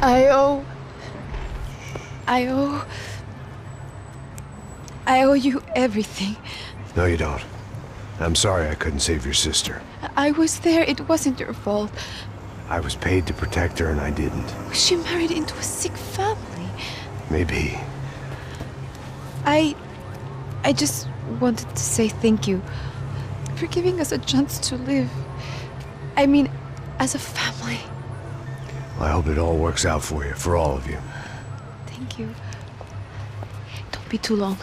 I owe you everything. No, you don't. I'm sorry I couldn't save your sister. I was there. It wasn't your fault. I was paid to protect her and I didn't. She married into a sick family. Maybe. I just wanted to say thank you for giving us a chance to live. I mean, as a family. I hope it all works out for you, for all of you. Thank you. Don't be too long.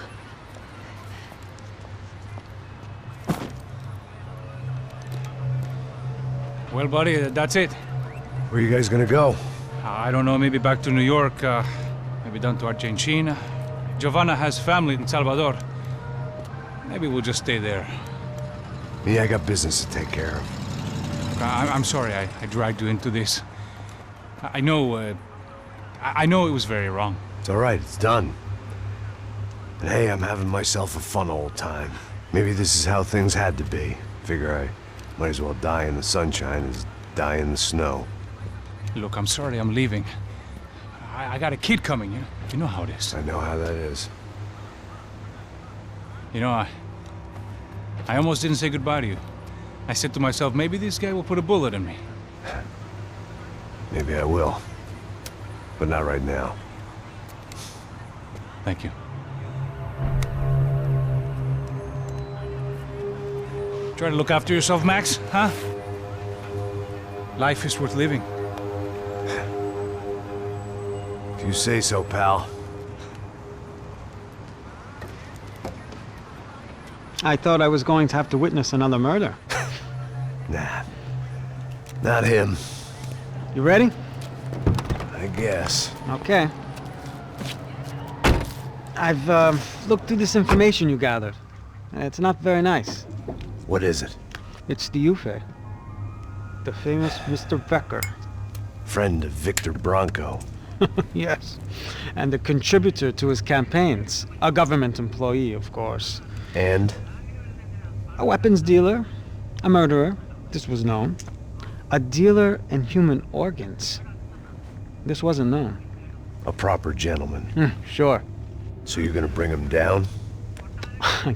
Well, buddy, that's it. Where are you guys gonna go? I don't know, maybe back to New York, maybe down to Argentina. Giovanna has family in Salvador. Maybe we'll just stay there. Me, I got business to take care of. I'm sorry I dragged you into this. I know it was very wrong. It's all right, it's done. And hey, I'm having myself a fun old time. Maybe this is how things had to be. Figure I might as well die in the sunshine as die in the snow. Look, I'm sorry I'm leaving. I got a kid coming, you know how it is. I know how that is. You know, I almost didn't say goodbye to you. I said to myself, maybe this guy will put a bullet in me. Maybe I will. But not right now. Thank you. Try to look after yourself, Max, huh? Life is worth living. If you say so, pal. I thought I was going to have to witness another murder. Nah. Not him. You ready? I guess. Okay. I've looked through this information you gathered. It's not very nice. What is it? It's the Euphoria. The famous Mr. Becker. Friend of Victor Bronco. Yes. And a contributor to his campaigns. A government employee, of course. And? A weapons dealer. A murderer. This was known. A dealer in human organs. This wasn't known. A proper gentleman. Sure. So you're gonna bring him down?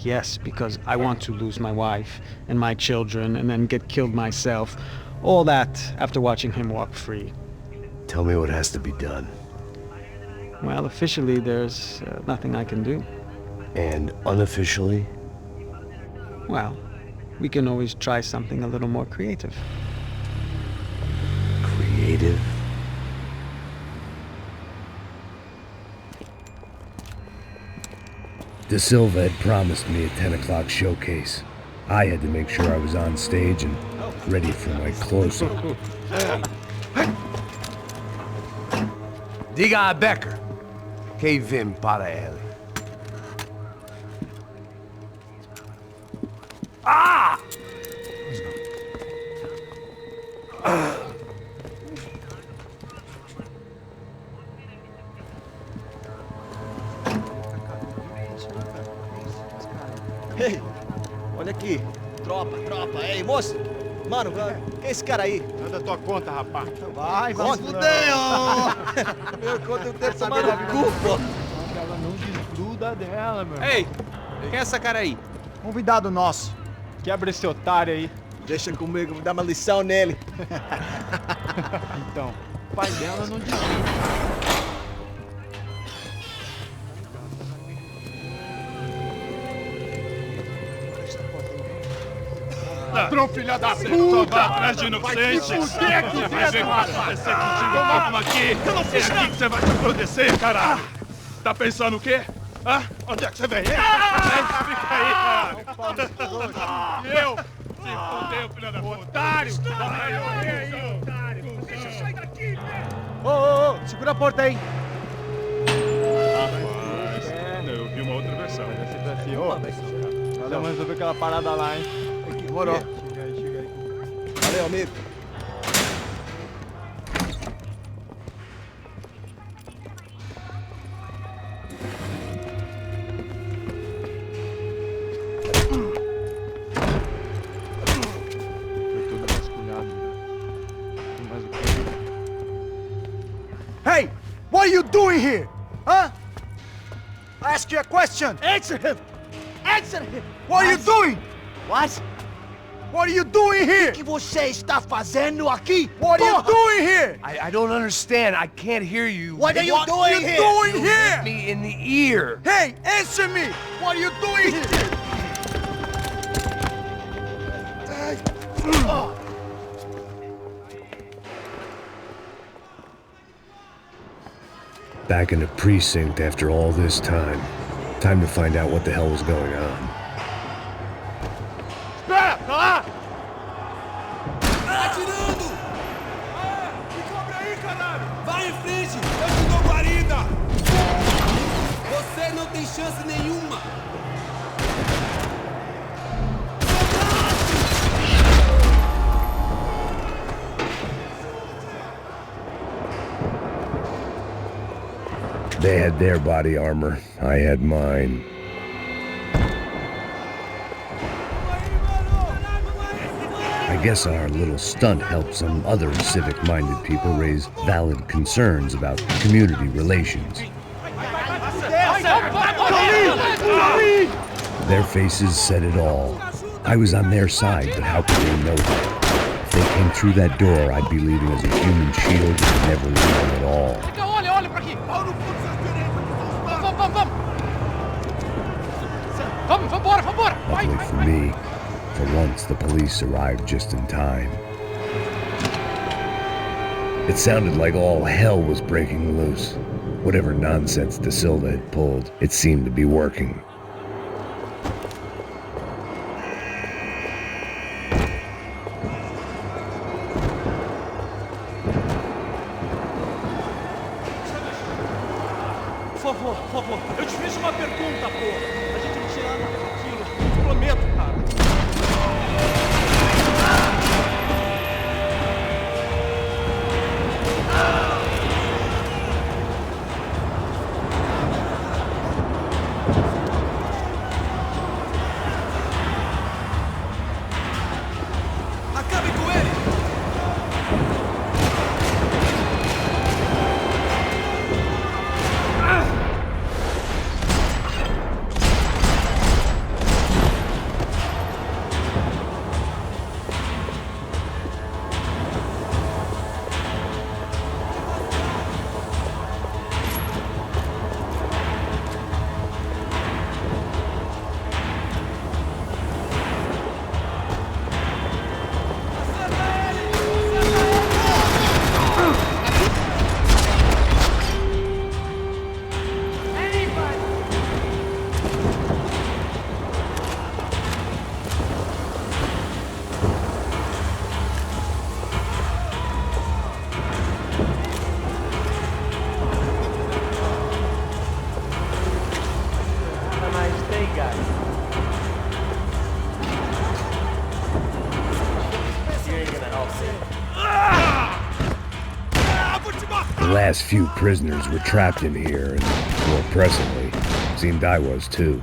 Yes, because I want to lose my wife and my children and then get killed myself. All that after watching him walk free. Tell me what has to be done. Well, officially, there's nothing I can do. And unofficially? Well, we can always try something a little more creative. Creative? De Silva had promised me a 10 o'clock showcase. I had to make sure I was on stage and ready for my close-up. Diga a Becker. Que vim para ele. Ah! Ei, olha aqui. Tropa. Ei, moço. Mano, quem é esse cara aí? Manda tua conta, rapaz. Vai fudeu! Meu conta eu quero saber da cu, pô. Ela não desgruda dela, meu. Ei, quem é essa cara aí? Convidado nosso. Quebra esse otário aí. Deixa comigo, me dá uma lição nele. Então, o pai dela não desgruda. Ladrão, filha da puta! Só vai atrás de inocentes! Vai ver o que vai acontecer contigo mesmo aqui! Eu não fiz nada! É aqui que você vai se acontecer, caralho! Tá pensando o quê? Hã? Onde é que você vem? Fica aí, cara! Eu? Se fodeu, filha da puta! Otário! Otário! Deixa eu sair daqui, né? Ô, segura a porta aí! Rapaz, eu vi uma outra versão. Vamos resolver aquela parada lá, hein? Demorou. Chega aí. Valeu, amigo. Foi todo vasculhado. Tem mais o quê? Hey! What are you doing here? Huh? I ask you a question. Answer him! Answer him! What are you doing? What? What are you doing here? O que você está fazendo aqui? What are you doing here? I don't understand. I can't hear you. What are you What are doing you here? doing You here? hit me in the ear. Hey, answer me! What are you doing here? Back in the precinct after all this time. Time to find out what the hell was going on. Espera! Tá lá! Tá atirando! Me cobre aí, caralho! Vai em frente! Eu te dou guarida! Você não tem chance nenhuma! They had their body armor. I had mine. I guess our little stunt helped some other civic-minded people raise valid concerns about community relations. Their faces said it all. I was on their side, but how could they know that? If they came through that door, I'd be leaving as a human shield and never leaving at all. Olha pra aqui! Vamos! Vambora! Luckily for me, for once the police arrived just in time. It sounded like all hell was breaking loose. Whatever nonsense De Silva had pulled, it seemed to be working. Por favor, eu te fiz uma pergunta, porra. A gente não tinha nada daquilo. Prometo, cara. Acabe com ele! The last few prisoners were trapped in here, and more presently, seemed I was too.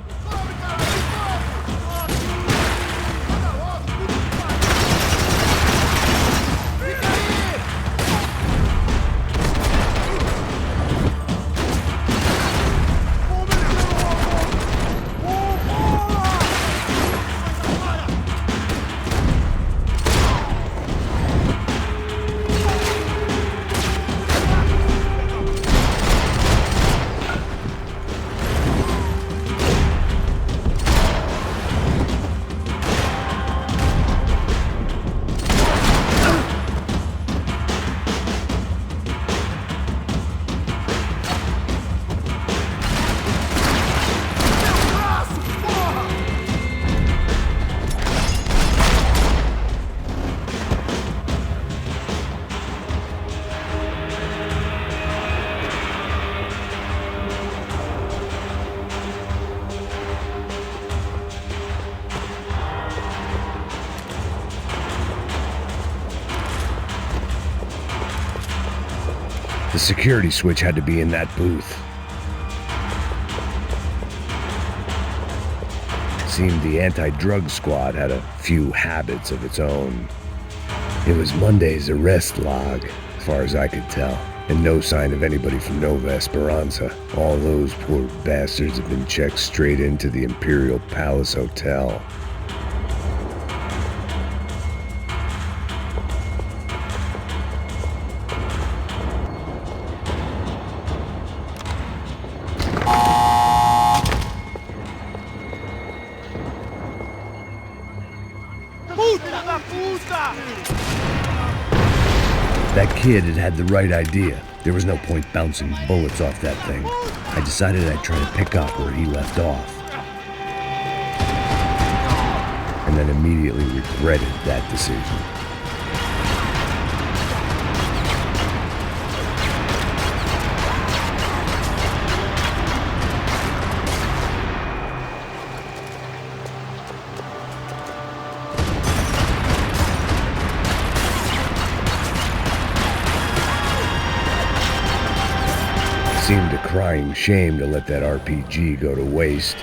The security switch had to be in that booth. Seemed the anti-drug squad had a few habits of its own. It was Monday's arrest log, as far as I could tell. And no sign of anybody from Nova Esperanza. All those poor bastards have been checked straight into the Imperial Palace Hotel. That kid had the right idea. There was no point bouncing bullets off that thing. I decided I'd try to pick up where he left off. And then immediately regretted that decision. Seemed a crying shame to let that RPG go to waste.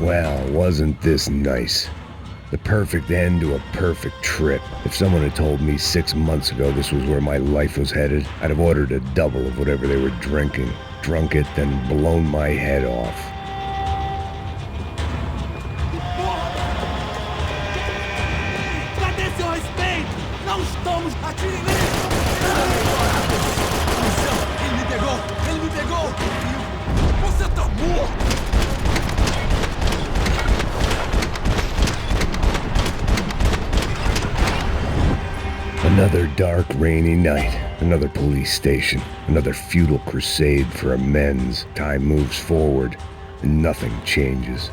Well, wasn't this nice? The perfect end to a perfect trip. If someone had told me 6 months ago this was where my life was headed, I'd have ordered a double of whatever they were drinking, drunk it, then blown my head off. Cadê seu respeito? Não estamos... Atire nele! Ele me pegou! Ele me pegou! Você tá morto! Another dark, rainy night. Another police station. Another futile crusade for amends. Time moves forward, and nothing changes.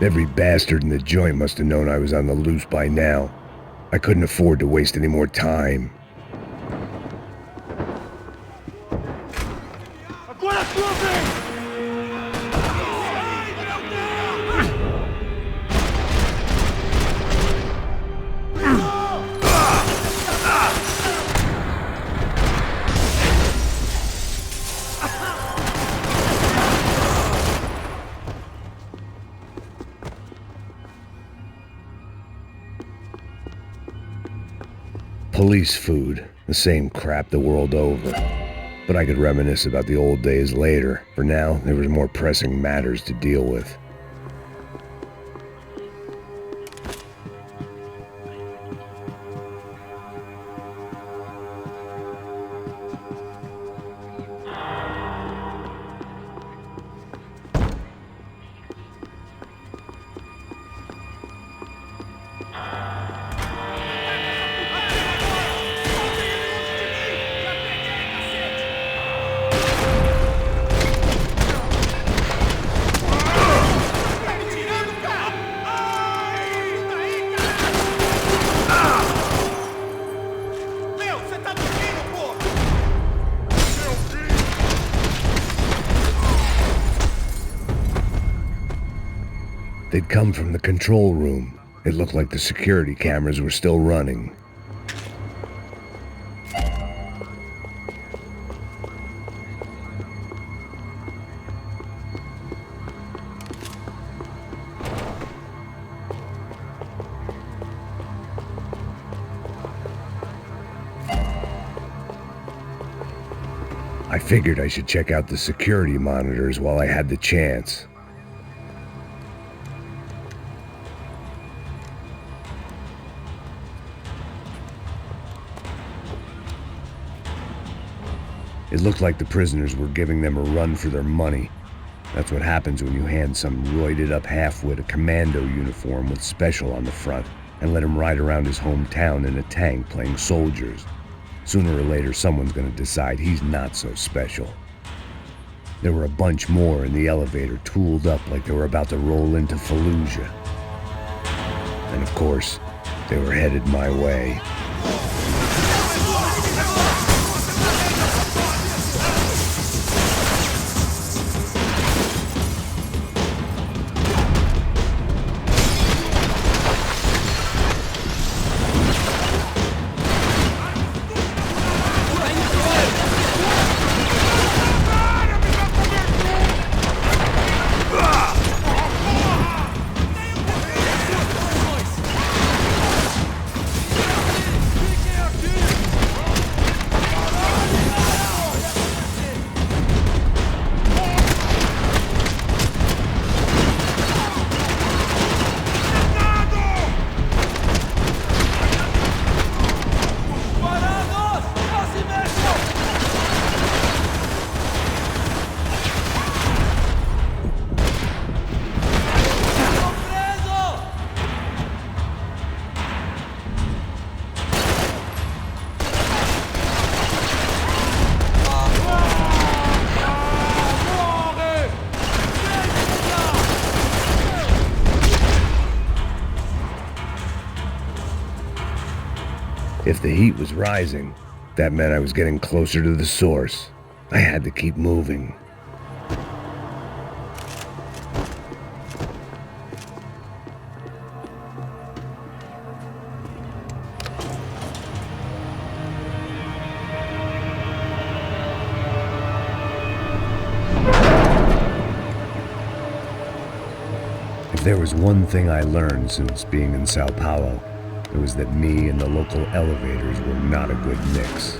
Every bastard in the joint must have known I was on the loose by now. I couldn't afford to waste any more time. Agora é tua vez! Police food, the same crap the world over. But I could reminisce about the old days later. For now, there was more pressing matters to deal with. They'd come from the control room. It looked like the security cameras were still running. I figured I should check out the security monitors while I had the chance. It looked like the prisoners were giving them a run for their money. That's what happens when you hand some roided-up halfwit a commando uniform with special on the front and let him ride around his hometown in a tank playing soldiers. Sooner or later, someone's gonna decide he's not so special. There were a bunch more in the elevator, tooled up like they were about to roll into Fallujah. And of course, they were headed my way. If the heat was rising, that meant I was getting closer to the source. I had to keep moving. If there was one thing I learned since being in Sao Paulo, it was that me and the local elevators were not a good mix.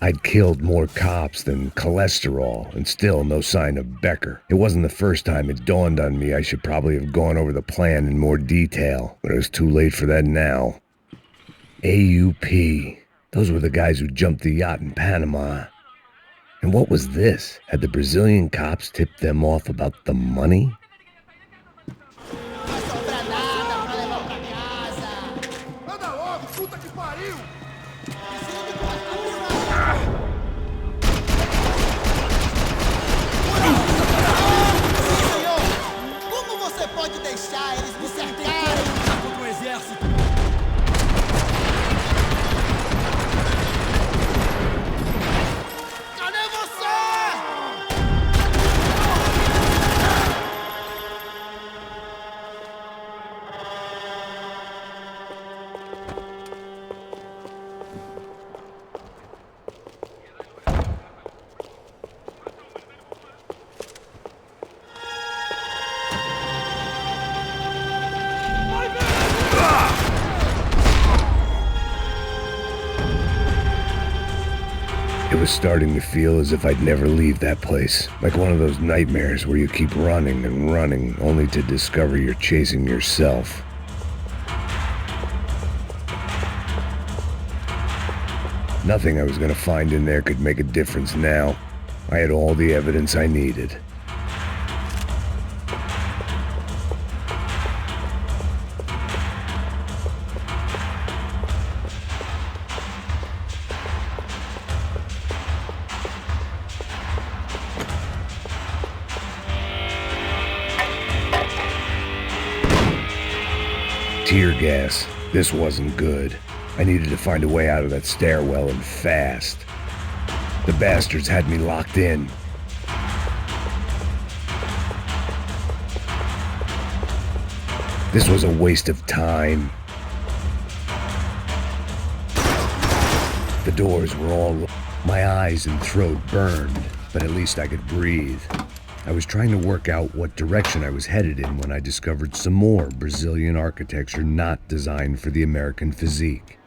I'd killed more cops than cholesterol, and still no sign of Becker. It wasn't the first time it dawned on me I should probably have gone over the plan in more detail, but it was too late for that now. AUP. Those were the guys who jumped the yacht in Panama. And what was this? Had the Brazilian cops tipped them off about the money? Anda logo, puta que pariu! Como você pode deixar eles me cercarem? Contra o exército. Cadê você? It was starting to feel as if I'd never leave that place. Like one of those nightmares where you keep running and running, only to discover you're chasing yourself. Nothing I was gonna find in there could make a difference now. I had all the evidence I needed. Tear gas. This wasn't good. I needed to find a way out of that stairwell and fast. The bastards had me locked in. This was a waste of time. The doors were all... My eyes and throat burned, but at least I could breathe. I was trying to work out what direction I was headed in when I discovered some more Brazilian architecture not designed for the American physique.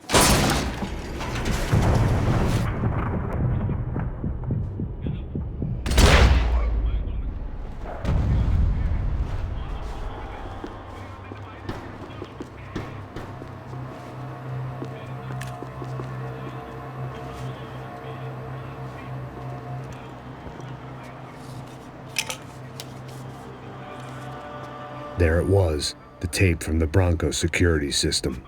There it was, the tape from the Bronco security system.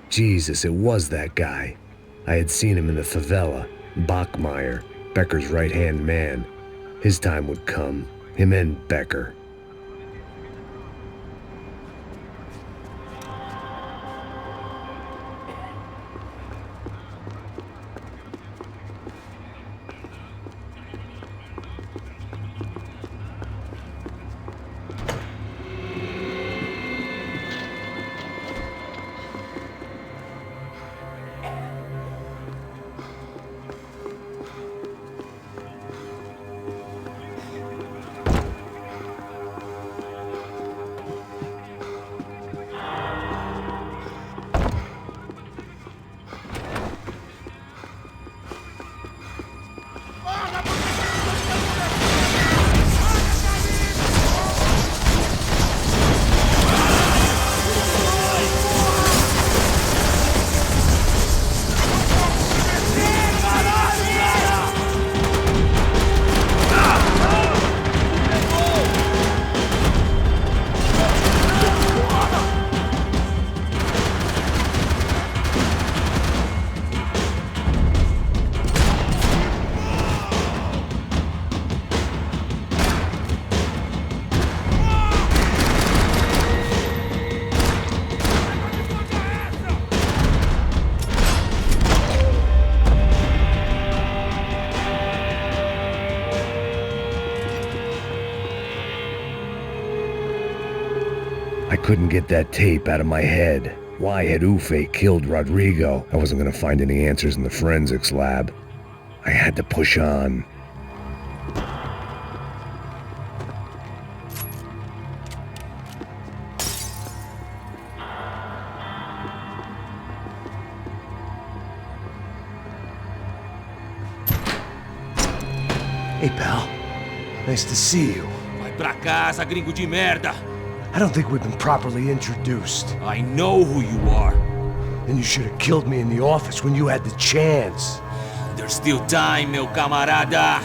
Jesus, it was that guy. I had seen him in the favela, Bachmeyer, Becker's right-hand man. His time would come, him and Becker. I couldn't get that tape out of my head. Why had Ufe killed Rodrigo? I wasn't going to find any answers in the forensics lab. I had to push on. Hey, pal. Nice to see you. Vai pra casa, gringo de merda! I don't think we've been properly introduced. I know who you are. And you should have killed me in the office when you had the chance. There's still time, meu camarada!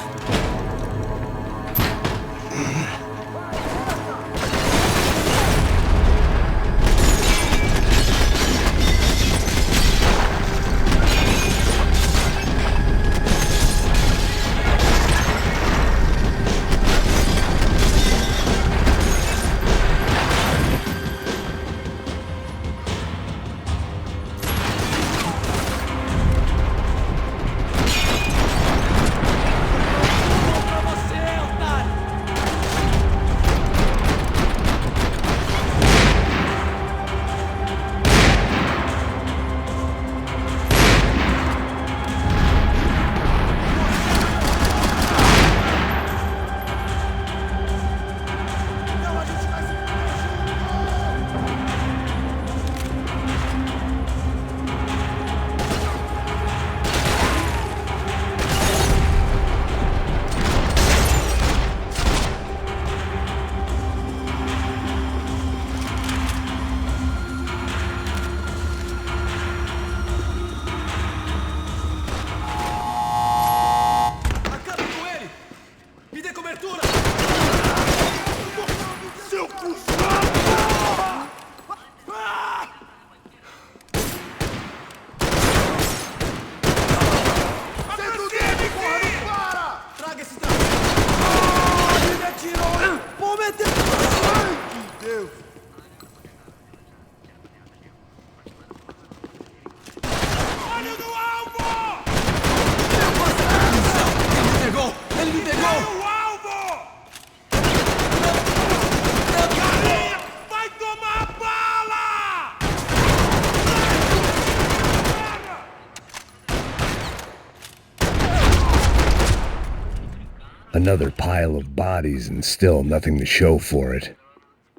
Another pile of bodies and still nothing to show for it.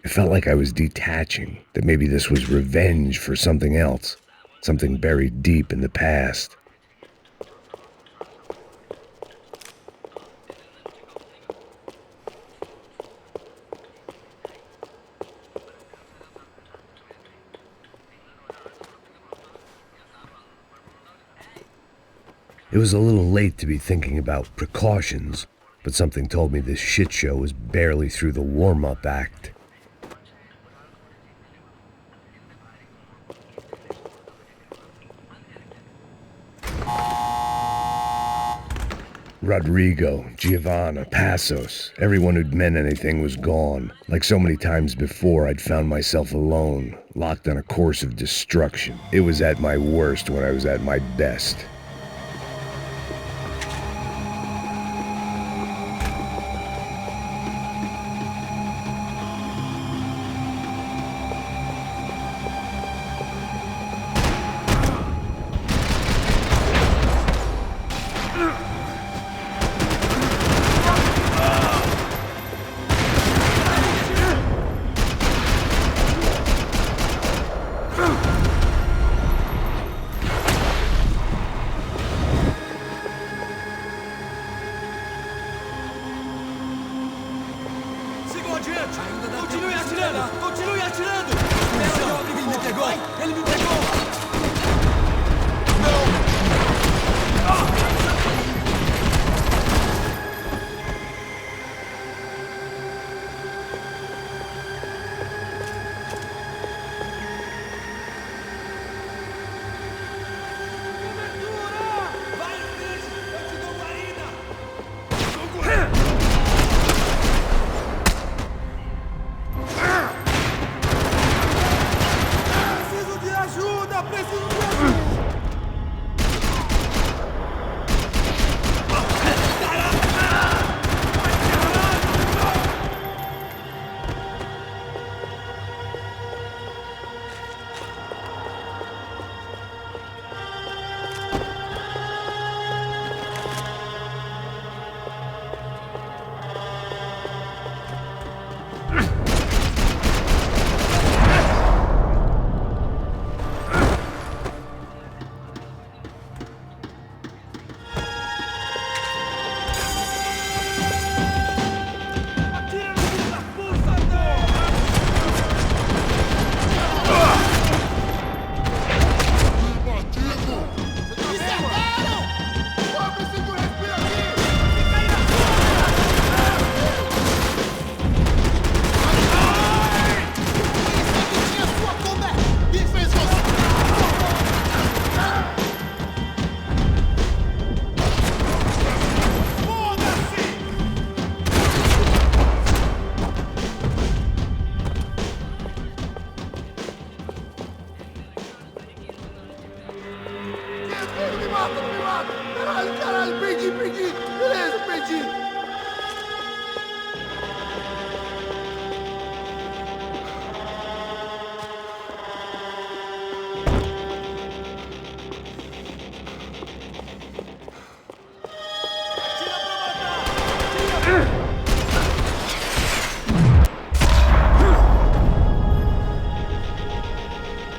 It felt like I was detaching, that maybe this was revenge for something else, something buried deep in the past. It was a little late to be thinking about precautions, but something told me this shit show was barely through the warm-up act. Rodrigo, Giovanna, Passos, everyone who'd meant anything was gone. Like so many times before, I'd found myself alone, locked on a course of destruction. It was at my worst when I was at my best. Continue atirando! Continue atirando! Ele me pegou! Ele me pegou! Preciso de ajuda!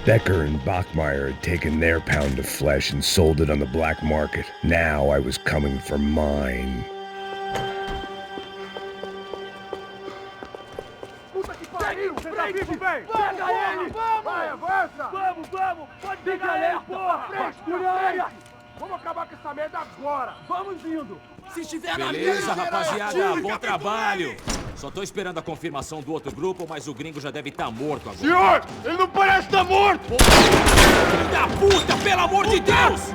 Becker and Bachmeyer had taken their pound of flesh and sold it on the black market. Now I was coming for mine. Puta que pariu! Pega vivo, velho! Pega ele! Vamos! Vai, avança! Vamos, vamos! Pode pegar ele, porra! Frente! Vamos acabar com essa merda agora! Vamos indo! Se estiver na Beleza, mira, rapaziada, bom fica trabalho. Só tô esperando a confirmação do outro grupo, mas o gringo já deve estar morto agora. Senhor! Ele não parece estar morto! Filho da puta, pelo amor de Deus!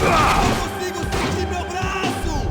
Eu consigo sentir meu braço!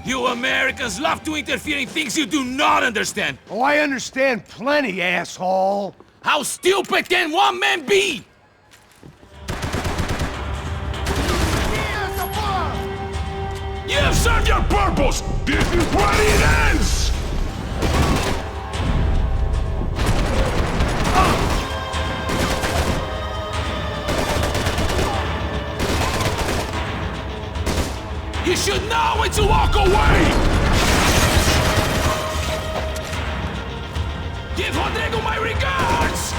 You Americans love to interfere in things you do not understand. Oh, I understand plenty, asshole! How stupid can one man be? You have served your purpose! This is where it ends! You should know when to walk away! Give Rodrigo my regards!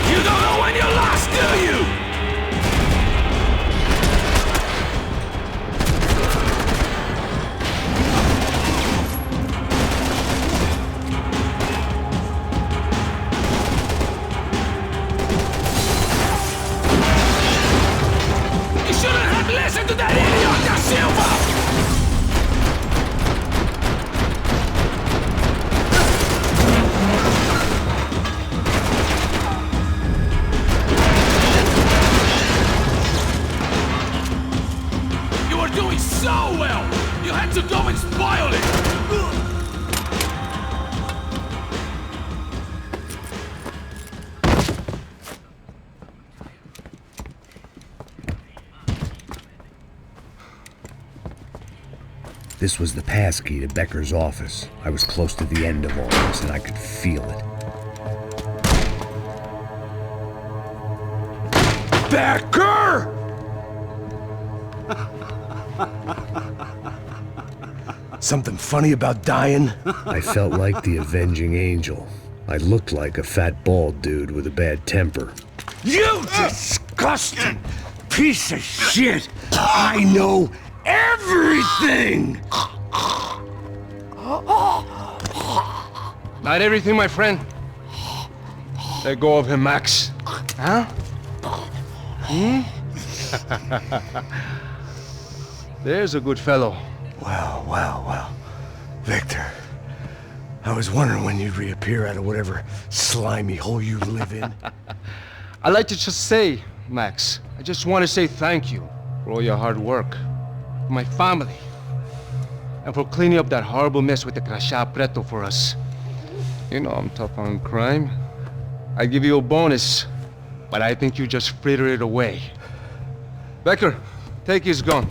You don't know when you're lost, do you? This was the passkey to Becker's office. I was close to the end of all this, and I could feel it. Becker! Something funny about dying? I felt like the avenging angel. I looked like a fat bald dude with a bad temper. You disgusting piece of shit! I know everything! Not everything, my friend. Let go of him, Max. Huh? There's a good fellow. Well. Victor, I was wondering when you'd reappear out of whatever slimy hole you live in. I'd like to just say, Max, I just want to say thank you for all your hard work, for my family, and for cleaning up that horrible mess with the Crachá Preto for us. You know I'm tough on crime. I give you a bonus, but I think you just fritter it away. Becker, take his gun.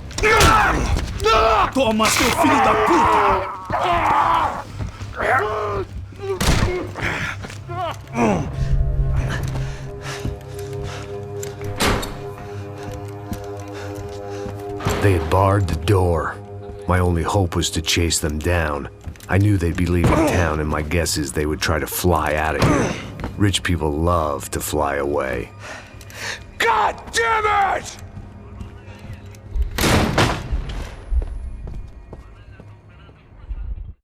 Toma, seu filho da puta! They had barred the door. My only hope was to chase them down. I knew they'd be leaving town, and my guess is they would try to fly out of here. Rich people love to fly away. God damn it!